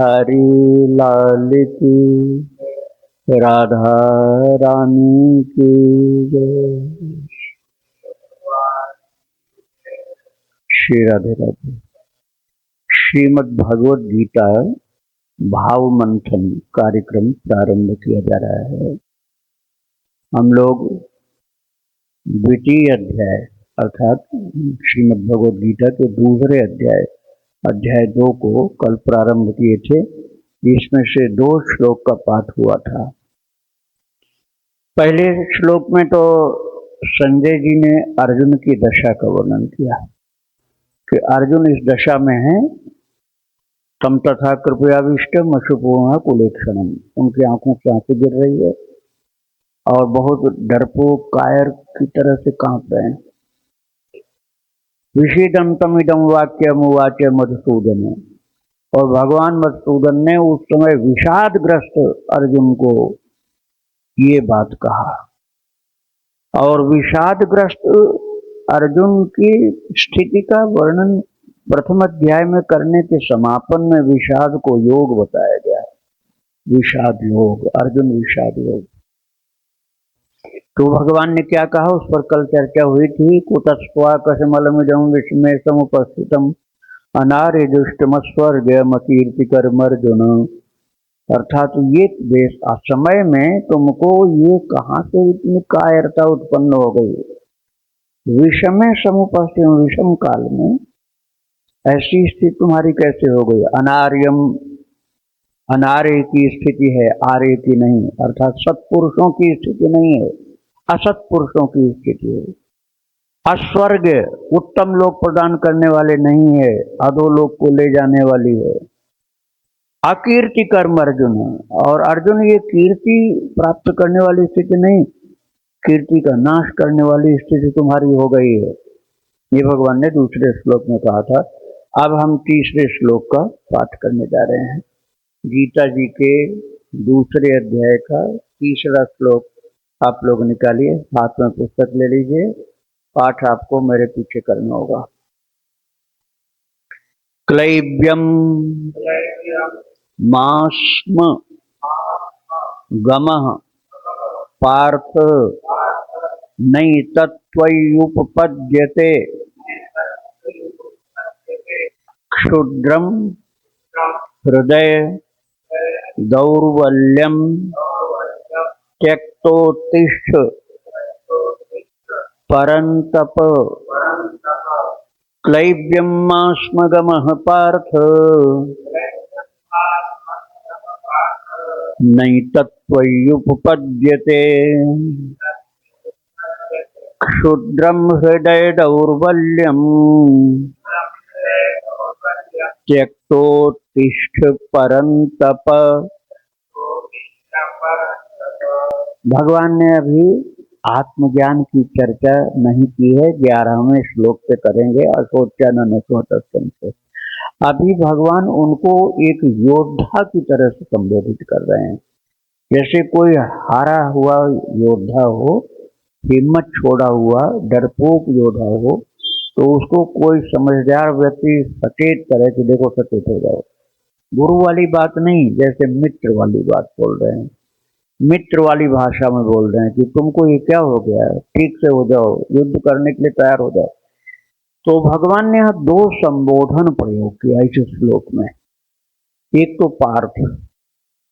बिहारी लाल की, राधा रानी की जय। श्री राधे राधे। श्रीमद् भगवद गीता भाव मंथन कार्यक्रम प्रारंभ किया जा रहा है। हम लोग द्वितीय अध्याय अर्थात श्रीमद् भगवद गीता के दूसरे अध्याय 2 को कल प्रारंभ किए थे। इसमें से 2 श्लोक का पाठ हुआ था। पहले श्लोक में तो संजय जी ने अर्जुन की दशा का वर्णन किया कि अर्जुन इस दशा में है। तम तथा कृपयाविष्टम अशुपूर्णा कुलेक्षणम, उनकी आंखों से आंसू गिर रही है और बहुत डरपोक कायर की तरह से कांप रहे हैं। विषीदंतम इदम वाक्यम उवाच मधुसूदन, और भगवान मधुसूदन ने उस समय विषादग्रस्त अर्जुन को ये बात कहा। और विषादग्रस्त अर्जुन की स्थिति का वर्णन प्रथम अध्याय में करने के समापन में विषाद को योग बताया गया है। विषाद योग, अर्जुन विषाद योग। तो भगवान ने क्या कहा उस पर कल चर्चा हुई थी। कुतस्वा कसमलमिदं विस्मय समुपस्थितम अनार्य दुष्टमस्वर्गमकीर्तिकर्मर्जुन, अर्थात ये समय में तुमको ये कहाँ से इतनी कायरता उत्पन्न हो गई। विषमय समुपस्थित, विषम काल में ऐसी स्थिति तुम्हारी कैसे हो गई। अनार्यम, अनार्य की स्थिति है, आर्य की नहीं, अर्थात सत्पुरुषों की स्थिति नहीं है, असत पुरुषों की स्थिति है। अस्वर्ग, उत्तम लोक प्रदान करने वाले नहीं है, अधोलोक को ले जाने वाली है। अकीर्ति कर्म अर्जुन, और अर्जुन ये कीर्ति प्राप्त करने वाली स्थिति नहीं, कीर्ति का नाश करने वाली स्थिति तुम्हारी हो गई है। ये भगवान ने दूसरे श्लोक में कहा था। अब हम तीसरे श्लोक का पाठ करने जा रहे हैं। गीता जी के दूसरे अध्याय का तीसरा श्लोक आप लोग निकालिए, हाथ में पुस्तक ले लीजिए। पाठ आपको मेरे पीछे करना होगा। क्लैब्यम मास्म गमः पार्थ नैतत्त्वयुपपद्यते क्षुद्रम हृदय दौर्बल्यम त्यक्तोत्तिष्ठ परन्तप। क्लैब्यम मास्म गमः पार्थ नैतत्त्वयुपपद्यते क्षुद्रम हृदय दौर्बल्यम त्यक्तोत्तिष्ठ परन्तप। भगवान ने अभी आत्मज्ञान की चर्चा नहीं की है, 11वें श्लोक से करेंगे अशोच्यानन से। अभी भगवान उनको एक योद्धा की तरह से संबोधित कर रहे हैं। जैसे कोई हारा हुआ योद्धा हो, हिम्मत छोड़ा हुआ डरपोक योद्धा हो, तो उसको कोई समझदार व्यक्ति सचेत करे कि देखो सचेत हो जाओ। गुरु वाली बात नहीं, जैसे मित्र वाली बात बोल रहे हैं, मित्र वाली भाषा में बोल रहे हैं कि तुमको ये क्या हो गया है, ठीक से हो जाओ, युद्ध करने के लिए तैयार हो जाओ। तो भगवान ने यहाँ 2 संबोधन प्रयोग किया इस श्लोक में। एक तो पार्थ,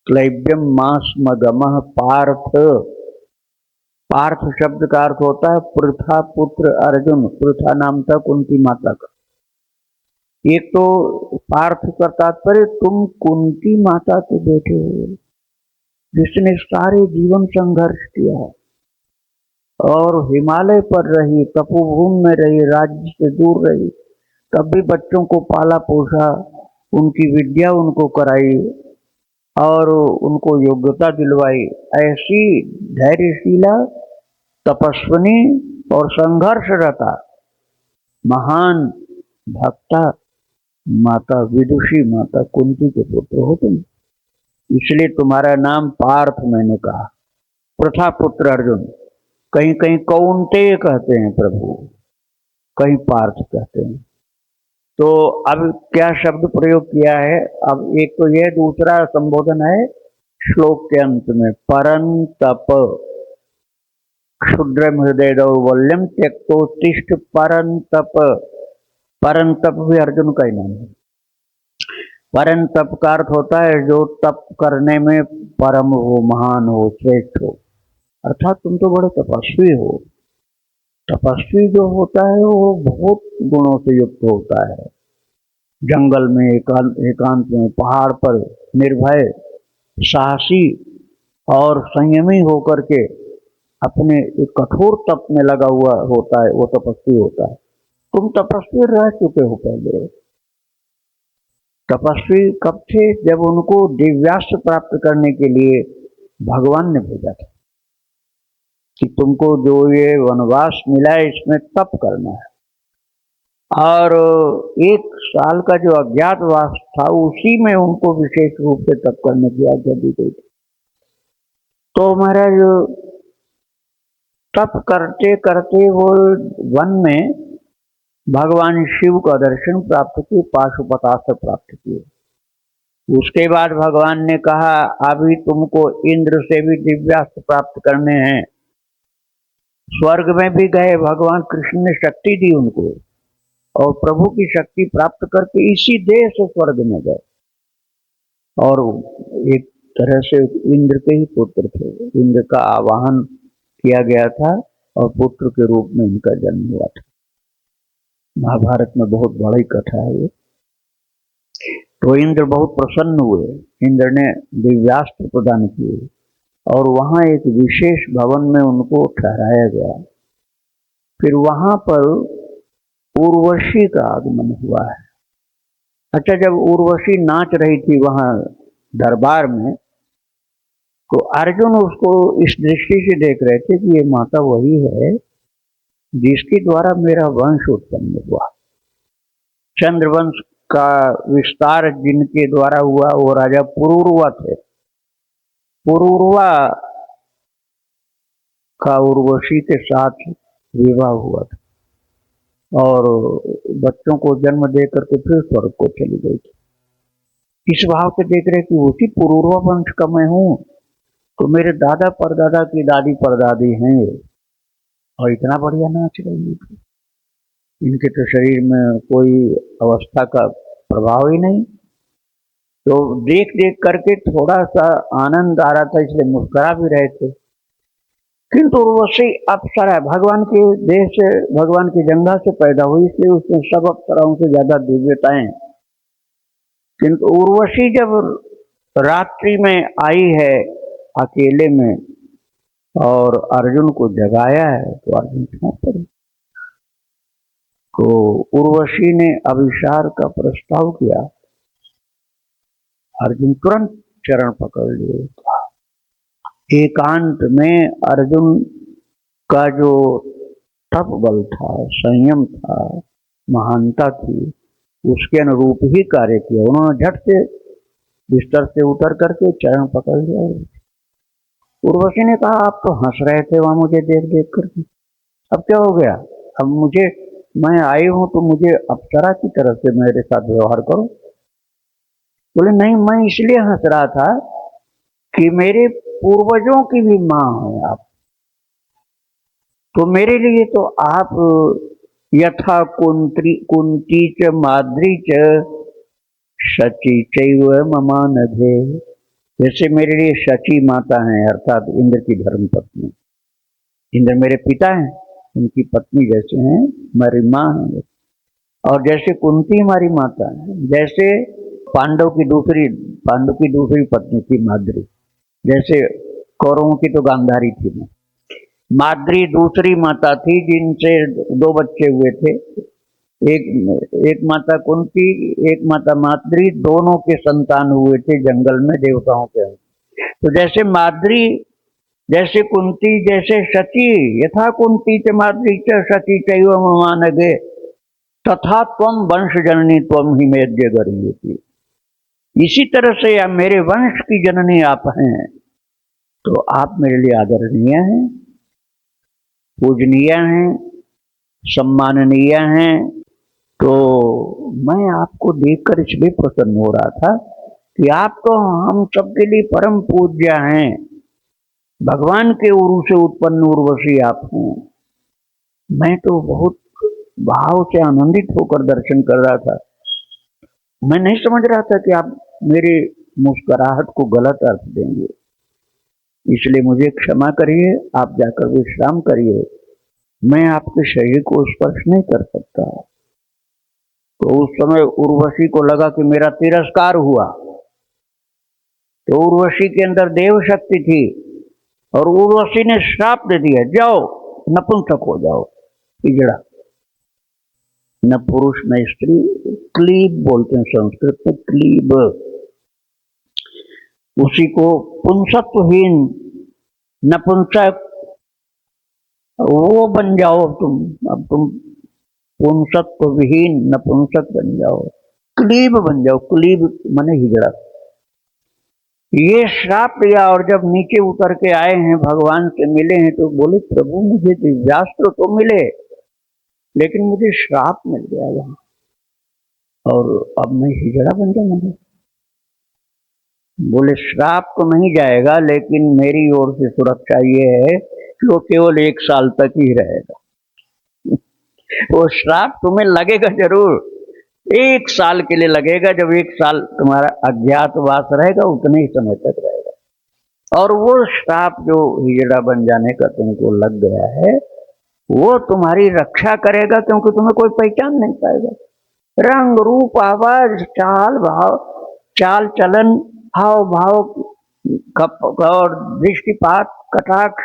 क्लैब्यम मास्म गमः पार्थ। पार्थ शब्द का अर्थ होता है पृथा पुत्र अर्जुन। पृथा नाम था कुंती माता का। एक तो पार्थ का तात्पर्य तुम कुंती माता के बेटे हो, जिसने सारे जीवन संघर्ष किया और हिमालय पर रही, तपोभूमि में रही, राज्य से दूर रही, तब भी बच्चों को पाला पोसा, उनकी विद्या उनको कराई और उनको योग्यता दिलवाई। ऐसी धैर्यशीला, तपस्विनी और संघर्षरता महान भक्ता माता, विदुषी माता कुंती के पुत्र हो तुम, इसलिए तुम्हारा नाम पार्थ मैंने कहा। पृथा पुत्र अर्जुन, कहीं कहीं कौन्तेय कहते हैं प्रभु, कहीं पार्थ कहते हैं। तो अब क्या शब्द प्रयोग किया है? अब एक तो यह, दूसरा संबोधन है श्लोक के अंत में, परंतप क्षुद्र हृदय दौर्बल्यम त्यक्तोत्तिष्ठ परंतप। परंतप भी अर्जुन का ही नाम है। परंतप का अर्थ होता है जो तप करने में परम हो, महान हो, श्रेष्ठ हो। अर्थात तुम तो बड़े तपस्वी हो। तपस्वी जो होता है वो बहुत गुणों से युक्त होता है। जंगल में, एकांत में, पहाड़ पर निर्भय, साहसी और संयमी होकर के अपने एक कठोर तप में लगा हुआ होता है, वो तपस्वी होता है। तुम तपस्वी रह चुके हो पहले। तपस्वी कब थे? जब उनको दिव्यास्त्र प्राप्त करने के लिए भगवान ने भेजा था कि तुमको जो ये वनवास मिला है इसमें तप करना है। और 1 साल का जो अज्ञातवास था उसी में उनको विशेष रूप से तप करने की आज्ञा दी गई थी। तो महाराज तप करते करते वो वन में भगवान शिव का दर्शन प्राप्त किए, पाशुपतास्त्र प्राप्त किए। उसके बाद भगवान ने कहा अभी तुमको इंद्र से भी दिव्यास्त्र प्राप्त करने हैं। स्वर्ग में भी गए, भगवान कृष्ण ने शक्ति दी उनको, और प्रभु की शक्ति प्राप्त करके इसी देह से स्वर्ग में गए। और एक तरह से इंद्र के ही पुत्र थे। इंद्र का आवाहन किया गया था और पुत्र के रूप में इनका जन्म हुआ था। महाभारत में बहुत बड़ी कथा है ये। तो इंद्र बहुत प्रसन्न हुए। इंद्र ने दिव्यास्त्र प्रदान किए और वहां एक विशेष भवन में उनको ठहराया गया। फिर वहां पर उर्वशी का आगमन हुआ है। अच्छा, जब उर्वशी नाच रही थी वहां दरबार में, तो अर्जुन उसको इस दृष्टि से देख रहे थे कि ये माता वही है जिसके द्वारा मेरा वंश उत्पन्न हुआ। चंद्रवंश का विस्तार जिनके द्वारा हुआ वो राजा पुरूरवा थे। पुरूरवा का उर्वशी के साथ विवाह हुआ था और बच्चों को जन्म दे करके फिर स्वर्ग को चली गई थी। इस भाव से देख रहे कि उसी पुरूरवा वंश का मैं हूं, तो मेरे दादा परदादा की दादी परदादी हैं ये, और इतना बढ़िया नाच रही थी। इनके तो शरीर में कोई अवस्था का प्रभाव ही नहीं। तो देख देख करके थोड़ा सा आनंद आ रहा था, इसलिए मुस्कुरा भी रहे थे। किंतु उर्वशी अप्सरा भगवान के देह से, भगवान की जंघा से पैदा हुई, इसलिए उसमें सब अप्सराओं से ज्यादा दिव्यताएं। किंतु उर्वशी जब रात्रि में आई है अकेले में और अर्जुन को जगाया है, तो अर्जुन क्यों पड़े? तो उर्वशी ने अभिसार का प्रस्ताव किया। अर्जुन तुरंत चरण पकड़ लिए। एकांत में अर्जुन का जो तप बल था, संयम था, महानता थी, उसके अनुरूप ही कार्य किया। उन्होंने झट से बिस्तर से उतर करके चरण पकड़ लिया। उर्वशी ने कहा आप तो हंस रहे थे वहां मुझे देख देख करके, अब क्या हो गया? अब मुझे, मैं आई हूं तो मुझे अप्सरा की तरफ से मेरे साथ व्यवहार करो। बोले नहीं, मैं इसलिए हंस रहा था कि मेरे पूर्वजों की भी मां है आप, तो मेरे लिए तो आप यथा कुंती च माद्री च शची चैव ममानघे, जैसे मेरे लिए शची माता हैं, अर्थात इंद्र की धर्म पत्नी। इंद्र मेरे पिता हैं, उनकी पत्नी जैसे हैं हमारी माँ है। और जैसे कुंती हमारी माता है, जैसे पांडव की दूसरी पत्नी थी माद्री, जैसे कौरवों की तो गांधारी थी। माद्री दूसरी माता थी जिनसे 2 बच्चे हुए थे, एक माता कुंती, एक माता माद्री, दोनों के संतान हुए थे जंगल में देवताओं के। तो जैसे माद्री, जैसे कुंती, जैसे शची, यथा कुंती च माद्री च शची चैव ममानघे तथा त्वम वंश जननी त्वम ही मेद्य गरीयसी। इसी तरह से या मेरे वंश की जननी आप हैं, तो आप मेरे लिए आदरणीय हैं, पूजनीय हैं, सम्माननीय हैं, तो मैं आपको देखकर इसलिए प्रसन्न हो रहा था कि आप तो हम सबके लिए परम पूज्य हैं, भगवान के उरु से उत्पन्न उर्वशी आप हैं। मैं तो बहुत भाव से आनंदित होकर दर्शन कर रहा था। मैं नहीं समझ रहा था कि आप मेरे मुस्कुराहट को गलत अर्थ देंगे, इसलिए मुझे क्षमा करिए, आप जाकर विश्राम करिए, मैं आपके शरीर को स्पर्श नहीं कर सकता। तो उस समय उर्वशी को लगा कि मेरा तिरस्कार हुआ, तो उर्वशी के अंदर देव शक्ति थी और उर्वशी ने श्राप दे दिया, जाओ नपुंसक हो जाओ, हिजड़ा। न पुरुष न स्त्री, क्लीब बोलते हैं संस्कृत में, क्लीब। उसी को पुंसत्वहीन नपुंसक वो बन जाओ तुम, अब तुम पुंसत्व विहीन नपुंसक बन जाओ, क्लीब बन जाओ। क्लीब माने हिजड़ा। ये श्राप दिया और जब नीचे उतर के आए हैं, भगवान से मिले हैं, तो बोले प्रभु मुझे दिव्यास्त्र तो मिले, लेकिन मुझे श्राप मिल गया यहाँ, और अब मैं हिजड़ा बन जाऊंगा। बोले श्राप तो नहीं जाएगा, लेकिन मेरी ओर से सुरक्षा ये है कि वो केवल 1 साल तक ही रहेगा। वो श्राप तुम्हें लगेगा जरूर, 1 साल के लिए लगेगा। जब 1 साल तुम्हारा अज्ञातवास रहेगा, उतने ही समय तक रहेगा। और वो श्राप जो हिजड़ा बन जाने का तुमको लग गया है, वो तुम्हारी रक्षा करेगा, क्योंकि तुम्हें कोई पहचान नहीं पाएगा। रंग रूप आवाज चाल भाव, चाल चलन, हाव भाव और दृष्टिपात कटाक्ष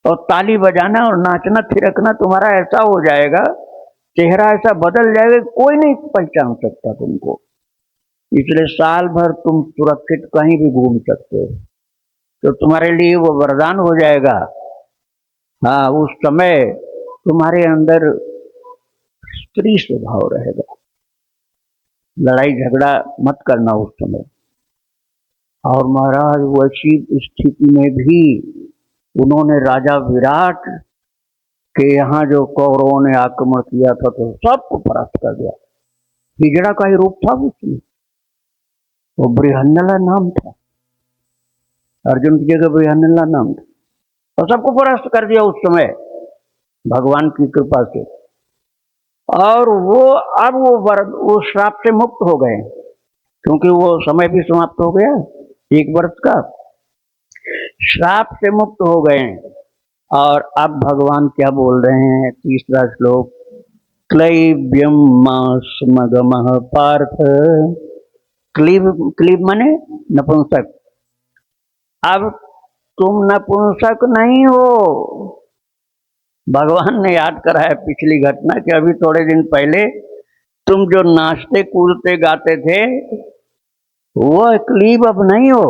और ताली बजाना और नाचना थिरकना तुम्हारा ऐसा हो जाएगा, चेहरा ऐसा बदल जाएगा, कोई नहीं पहचान सकता तुमको। इसलिए साल भर तुम सुरक्षित कहीं भी घूम सकते हो, तो तुम्हारे लिए वो वरदान हो जाएगा। हाँ, उस समय तुम्हारे अंदर स्त्री स्वभाव रहेगा, लड़ाई झगड़ा मत करना उस समय। और महाराज वैसी स्थिति में भी उन्होंने राजा विराट के यहाँ जो कौरवों ने आक्रमण किया था, तो सबको परास्त कर दिया। हिजड़ा का ही रूप था उसमें, वो बृहन्नला नाम था, अर्जुन की जगह बृहन्नला नाम था, और सबको परास्त कर दिया उस समय भगवान की कृपा से। और वो अब वो श्राप से मुक्त हो गए, क्योंकि वो समय भी समाप्त हो गया 1 वर्ष का, श्राप से मुक्त हो गए। और अब भगवान क्या बोल रहे हैं, 3रा श्लोक, क्लैब्यम मास्मगमः पार्थ। क्लीब माने नपुंसक। अब तुम नपुंसक नहीं हो। भगवान ने याद कराया पिछली घटना कि अभी थोड़े दिन पहले तुम जो नाचते कूदते गाते थे, वो क्लीब अब नहीं हो,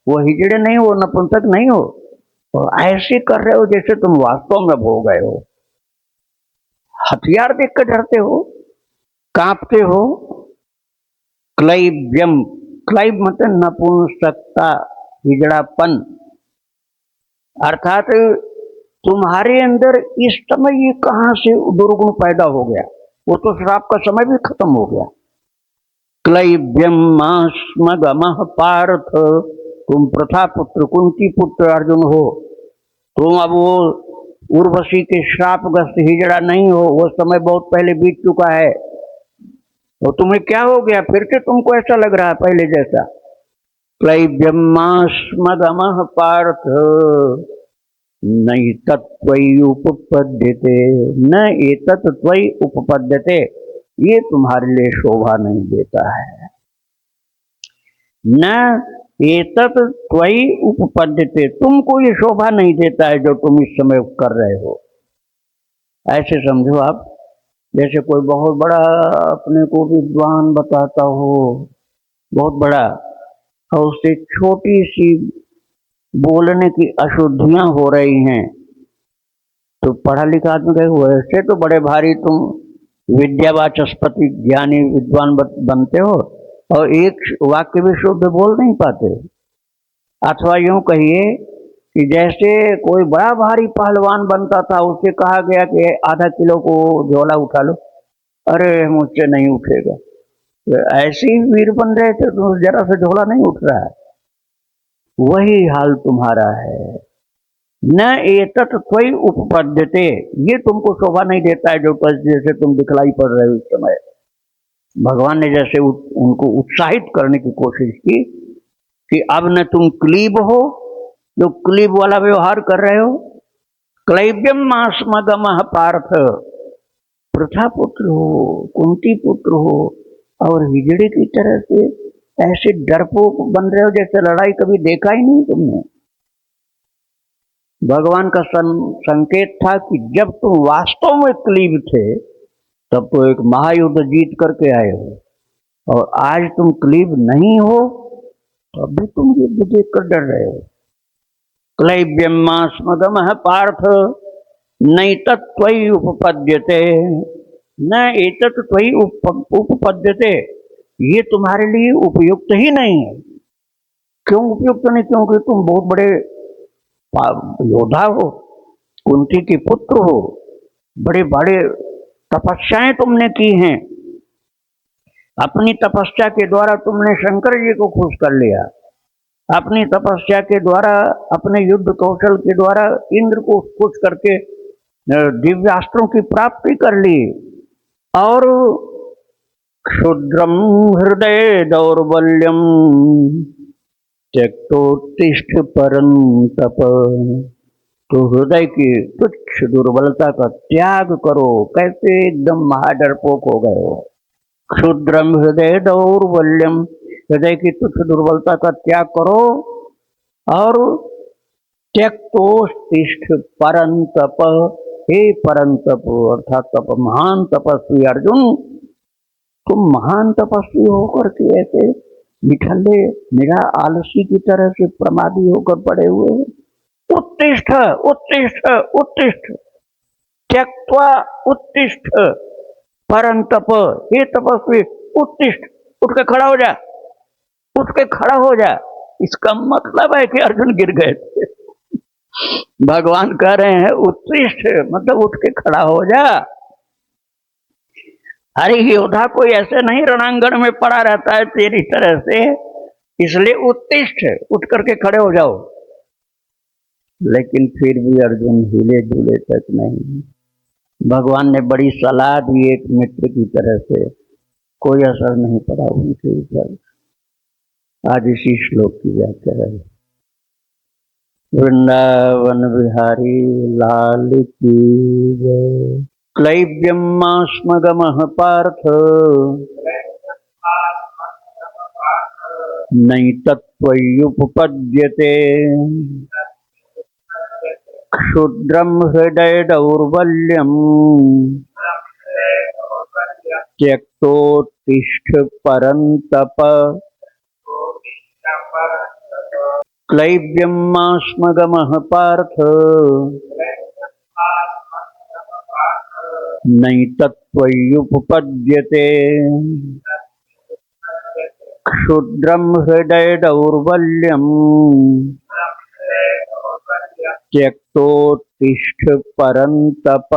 वो हिजड़े नहीं हो, नपुंसक नहीं हो, और ऐसे कर रहे हो जैसे तुम वास्तव में भो गए हो। हथियार देखकर डरते हो, कांपते हो। क्लैब्यम, क्लैब मतलब नपुंसकता, हिजड़ापन, अर्थात तुम्हारे अंदर इस समय ये कहां से दुर्गुण पैदा हो गया, वो तो श्राप का समय भी खत्म हो गया। क्लैब्यम मास्मगमः पार्थ, तुम प्रथा पुत्र कुंती पुत्र अर्जुन हो, तुम अब वो उर्वशी के श्रापग्रस्त हिजड़ा नहीं हो, वो समय बहुत पहले बीत चुका है। तो तुम्हें क्या हो गया, फिर से तुमको ऐसा लग रहा है पहले जैसा। क्लैब्यम मास्मगमः पार्थ नैतत्त्वयि उपपद्यते, न एतत्त्वयि उपपद्यते, ये तुम्हारे लिए शोभा नहीं देता है। न एतत्त्वयि उपपद्यते, तुमको ये शोभा नहीं देता है जो तुम इस समय कर रहे हो। ऐसे समझो आप, जैसे कोई बहुत बड़ा अपने को विद्वान बताता हो, बहुत बड़ा, और उससे छोटी सी बोलने की अशुद्धियां हो रही हैं, तो पढ़ा लिखा आदमी कहे वैसे तो बड़े भारी तुम विद्यावाचस्पति ज्ञानी विद्वान बनते हो, और एक वाक्य भी शुद्ध बोल नहीं पाते। अथवा यूं कहिए कि जैसे कोई बड़ा भारी पहलवान बनता था, उससे कहा गया कि आधा किलो को झोला उठा लो, अरे मुझसे नहीं उठेगा, तो ऐसे ही वीर बन रहे थे तो जरा से झोला नहीं उठ रहा है। वही हाल तुम्हारा है। न एतत् त्वयि उपपद्यते, ये तुमको शोभा नहीं देता है जो जैसे तुम दिखलाई पड़ रहे हो इस समय। भगवान ने जैसे उनको उत्साहित करने की कोशिश की कि अब न तुम क्लीब हो, जो क्लीब वाला व्यवहार कर रहे हो, क्लैब्यम मास्मगम पार्थ, प्रथा पुत्र हो, कुंती पुत्र हो, और हिजड़े की तरह से ऐसे डरपोक बन रहे हो जैसे लड़ाई कभी देखा ही नहीं तुमने। भगवान का संकेत था कि जब तुम वास्तव में क्लीब थे तब तो एक महायुद्ध जीत करके आए हो, और आज तुम क्लीब नहीं हो तो अभी तुम युद्ध देख कर डर रहे हो। क्लैब्यमास्मगम पार्थ नैतत्त्वयि उपपद्यते, न एतत् त्वयि उपपद्यते, ये तुम्हारे लिए उपयुक्त ही नहीं है। क्यों उपयुक्त नहीं? क्योंकि तुम बहुत बड़े योद्धा हो, कुंती के पुत्र हो, बड़े बड़े तपस्याएं तुमने की हैं, अपनी तपस्या के द्वारा तुमने शंकर जी को खुश कर लिया, अपनी तपस्या के द्वारा, अपने युद्ध कौशल के द्वारा इंद्र को खुश करके दिव्यास्त्रों की प्राप्ति कर ली, और क्षुद्रम हृदय दौर्बल्यम त्यक्तोत्तिष्ठ परंतप, तो हृदय की तुच्छ दुर्बलता का त्याग करो। कैसे एकदम महाडरपोक हो गए हो। क्षुद्रम हृदय दौर्बल्यम, हृदय की तुच्छ दुर्बलता का त्याग करो, और त्यक्तोत्तिष्ठ परंतप, हे परंतप अर्थात तप, महान तपस्वी अर्जुन, तुम महान तपस्वी होकर के ऐसे निठल्ले निरा आलसी की तरह से प्रमादी होकर पड़े हुए हो। उत्तिष्ठ उत्तिष्ठ उत्तिष्ठ, त्यक्त्वा उत्तिष्ठ परंतप, हे तपस्वी उत्तिष्ठ, उठ के खड़ा हो जा, उठ के खड़ा हो जा। इसका मतलब है कि अर्जुन गिर गए थे। भगवान कह रहे हैं उत्तिष्ठ मतलब उठ के खड़ा हो जा। अरे योद्धा कोई ऐसे नहीं रणांगण में पड़ा रहता है तेरी तरह से, इसलिए उत्तिष्ठ, उठ करके खड़े हो जाओ। लेकिन फिर भी अर्जुन हिले डुले तक नहीं। भगवान ने बड़ी सलाह दी एक मित्र की तरह से, कोई असर नहीं पड़ा उनके ऊपर। आज इसी श्लोक की व्याख्या है। वृंदावन बिहारी लाल की जय। क्लैब्यम मास्मगमः पार्थ नैतत्त्वय्युपपद्यते, क्षुद्रम हृदय दौर्बल्यम त्यक्तोत्तिष्ठ परंतप, क्लैब्यम मास्मगमः पार्थ नैतत्त्वय्युपपद्यते, क्षुद्रम हृदय दौर्बल्यम त्यक्तोत्तिष्ठ परंतप।